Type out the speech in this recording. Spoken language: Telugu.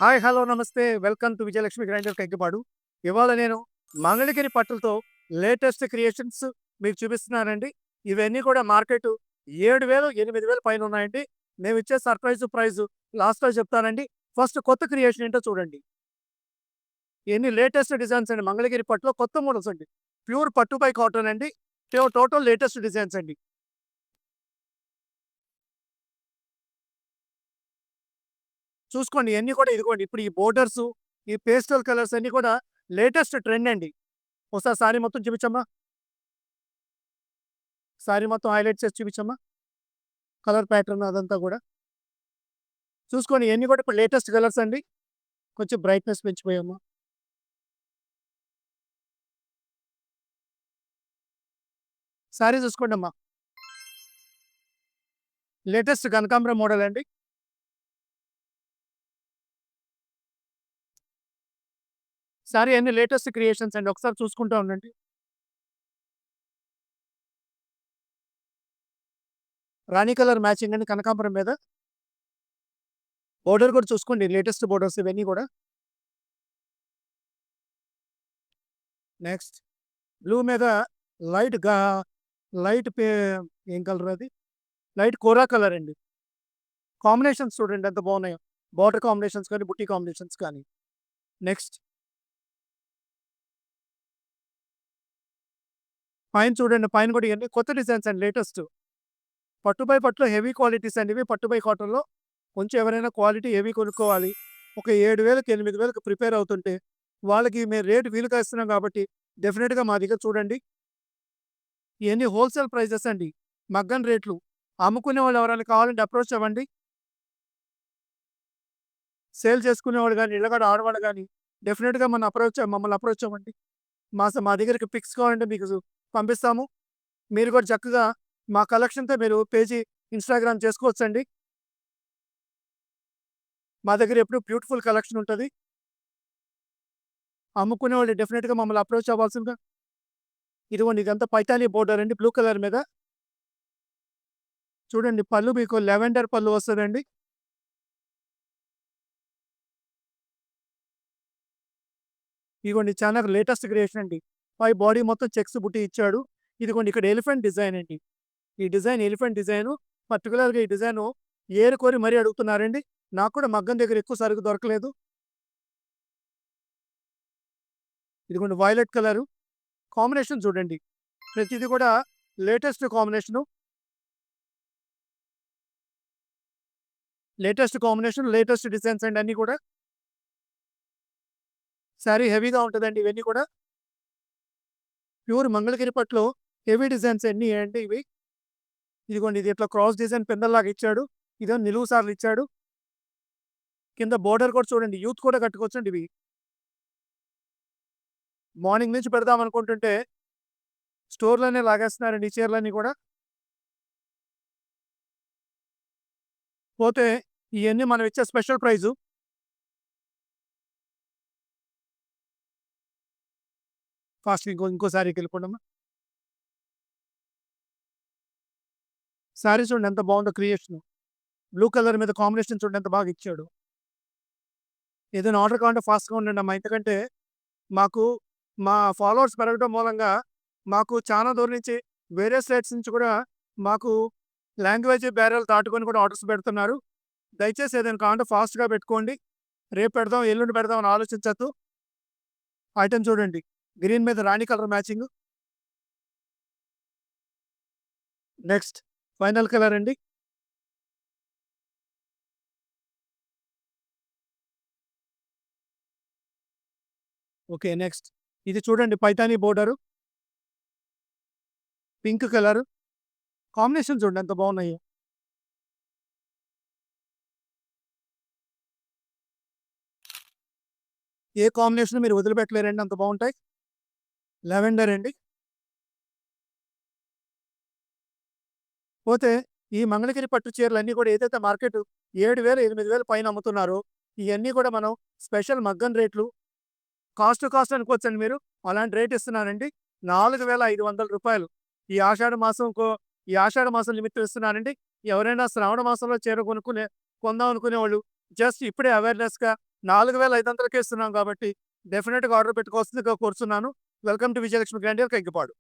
హాయ్! హలో! నమస్తే. Welcome to Vijayalakshmi grinder Kaggipadu. ఇవాళ నేను మంగళగిరి పట్టులతో లేటెస్ట్ క్రియేషన్స్ మీకు చూపిస్తున్నానండి. ఇవన్నీ కూడా మార్కెటు 7,000, 8,000 పైనున్నాయండి. మేమిచ్చే సర్ప్రైజ్ ప్రైజు లాస్ట్‌లో చెప్తానండి. ఫస్ట్ కొత్త క్రియేషన్ ఏంటో చూడండి. ఇయన్నీ లేటెస్ట్ డిజైన్స్ అండి. మంగళగిరి పట్టులో కొత్త మోడల్స్ అండి. ప్యూర్ పట్టు బై కాటన్ అండి. టోటల్ లేటెస్ట్ డిజైన్స్ అండి. చూసుకోండి ఇయన్నీ కూడా ఇదిగోండి. ఇప్పుడు ఈ బోర్డర్సు, ఈ పేస్టల్ కలర్స్ అన్నీ కూడా లేటెస్ట్ ట్రెండ్ అండి. ఒకసారి సారీ మొత్తం చూపించమ్మా. సారీ మొత్తం హైలైట్ చేసి చూపించమ్మా. కలర్ ప్యాటర్న్ అదంతా గూడా. చూసుకోండి ఇయన్నీ కూడా ఇప్పుడు లేటెస్ట్ కలర్స్ అండి. కొంచెం బ్రైట్‌నెస్ పెంచిపోయామ్మా. సారీ చూసుకోండమ్మా. లేటెస్ట్ కనకాంబరం మోడల్ అండి. సారీ అన్ని లేటెస్ట్ క్రియేషన్స్ అండి. ఒకసారి చూసుకుంటా ఉండండి. రాణి కలర్ మ్యాచింగ్ అండి కనకాంబరం మీద. బోర్డర్ కూడా చూసుకోండి లేటెస్ట్ బోర్డర్స్ ఇవన్నీ గూడా. నెక్స్ట్ బ్లూ మీద లైట్ గా లైట్ ఏం కలర్ అది? లైట్ కోరా కలర్ అండి. కాంబినేషన్స్ చూడండి ఎంత బాగున్నాయో. బోర్డర్ కాంబినేషన్స్ కానీ, బుట్టి కాంబినేషన్స్ కానీ. నెక్స్ట్ పైన చూడండి. పైన కూడా ఇయన్నీ కొత్త డిజైన్స్ అండి లేటెస్ట్. పట్టు బై పట్టులో హెవీ క్వాలిటీస్ అండి ఇవి. పట్టు బై కాటన్‌లో కొంచెం ఎవరైనా క్వాలిటీ హెవీ కొనుక్కోవాలి. ఒక 7,000కి, 8,000కి ప్రిపేర్ అవుతుంటే వాళ్ళకి మేము రేట్ వీలుగా ఇస్తున్నాం కాబట్టి డెఫినిట్‌గా మా దగ్గర చూడండి. ఇయన్నీ హోల్‌సేల్ ప్రైజెస్ అండి. మగ్గం రేట్లు. అమ్ముకునే వాళ్ళు ఎవరైనా కావాలంటే అప్రోచ్ అవ్వండి. సేల్ చేసుకునేవాళ్ళు గాని, ఇళ్ళకాడ ఆడవాళ్ళు గాని డెఫినిట్‌గా మమ్మల్ని అప్రోచ్ అవ్వండి. మా దగ్గరికి పిక్స్ కావాలంటే మీకు పంపిస్తాము. మీరు కూడా చక్కగా మా కలెక్షన్‌తో మీరు పేజీ ఇన్‌స్టాగ్రామ్ చేసుకోవచ్చండి. మా దగ్గర ఎప్పుడు బ్యూటిఫుల్ కలెక్షన్ ఉంటది. అమ్ముకునేవాళ్ళు డెఫినిట్‌గా మమ్మల్ని అప్రోచ్ అవ్వాల్సిందిగా. ఇదిగోండి ఇదంతా పైతాని బోర్డర్ అండి బ్లూ కలర్ మీద. చూడండి పళ్ళు మీకు లెవెండర్ పళ్ళు వస్తదండి. ఇదిగోండి చాలా లేటెస్ట్ క్రియేషన్ అండి. పై బాడీ మొత్తం చెక్స్ బుట్టి ఇచ్చాడు. ఇదిగోండి ఇక్కడ ఎలిఫెంట్ డిజైన్ అండి. ఈ డిజైన్ ఎలిఫెంట్ డిజైను. పర్టిక్యులర్‌గా ఈ డిజైను ఏరుకోరి మరీ అడుగుతున్నారండి. నాకు కూడా మగ్గం దగ్గర ఎక్కువ సరుకు దొరకలేదు. ఇదిగోండి వయలెట్ కలరు. కాంబినేషన్ చూడండి. ప్రతిది కూడా latest combination. Latest combination, latest designs అండి అన్నీ కూడా. శారీ హెవీగా ఉంటదండి ఇవన్నీ కూడా. ప్యూర్ మంగళగిరి పట్టులో హెవీ డిజైన్స్ అన్నీ అండి ఇవి. ఇదిగోండి ఇది ఇట్లా క్రాస్ డిజైన్ పిందెల్లాగా ఇచ్చాడు. ఇదేమో నిలువు సార్లు ఇచ్చాడు. కింద బోర్డర్ కూడా చూడండి. యూత్ కూడా కట్టుకోవచ్చండి ఇవి. మార్నింగ్ నుంచి పెడదాం అనుకుంటుంటే స్టోర్‌లోనే లాగేస్తున్నారండి ఈ చీరలన్నీ కూడా. పోతే ఇయన్నీ మనం ఇచ్చే స్పెషల్ ప్రైజు. ఫాస్ట్ ఇంకో సారీకెళ్ళిపోండమ్మా. సారీ చూడండి ఎంత బాగుందో క్రియేషను. బ్లూ కలర్ మీద కాంబినేషన్ చూడండి ఎంత బాగా ఇచ్చాడు. ఏదైనా ఆర్డర్ కావాలంటే ఫాస్ట్‌గా ఉండండమ్మా. ఎందుకంటే మాకు మా ఫాలోవర్స్ పెరగడం మూలంగా మాకు చాలా దూరం నుంచి వేరే స్టేట్స్ నుంచి కూడా మాకు లాంగ్వేజ్ బ్యారియర్లు దాటుకొని కూడా ఆర్డర్స్ పెడుతున్నారు. దయచేసి ఏదైనా కావాలంటే ఫాస్ట్‌గా పెట్టుకోండి. రేపు పెడదాం, ఎల్లుండి పెడదాం అని ఆలోచించొద్దు. ఐటెమ్ చూడండి. గ్రీన్ మీద రాణి colour matching. Next final colour అండి. ఓకే. నెక్స్ట్ ఇది చూడండి Paithani border. Pink colour. Combination చూడండి ఎంత బాగున్నాయో. ఏ కాంబినేషన్ మీరు వదిలిపెట్టలేరండి అంత బాగుంటాయి. లావెండర్ అండి. పోతే ఈ మంగళగిరి పట్టు చీరలన్నీ కూడా ఏదైతే మార్కెట్ 7,000, 8,000 పైన అమ్ముతున్నారో ఇయన్నీ కూడా మనం స్పెషల్ మగ్గం రేట్లు కాస్ట్ టు కాస్ట్ అనుకోవచ్చండి మీరు. అలాంటి రేట్ ఇస్తున్నానండి. రూ. 4,500 ఈ ఆషాఢ మాసం నిమిత్తం ఇస్తున్నానండి. ఎవరైనా శ్రావణ మాసంలో చీర కొందాం అనుకునేవాళ్ళు జస్ట్ ఇప్పుడే అవేర్‌నెస్‌గా 4500కే ఇస్తున్నాం కాబట్టి డెఫినిట్‌గా ఆర్డర్ పెట్టుకోవాల్సిందిగా కోరుతున్నాను. Welcome to Vijayalakshmi grandeur Kankipadu.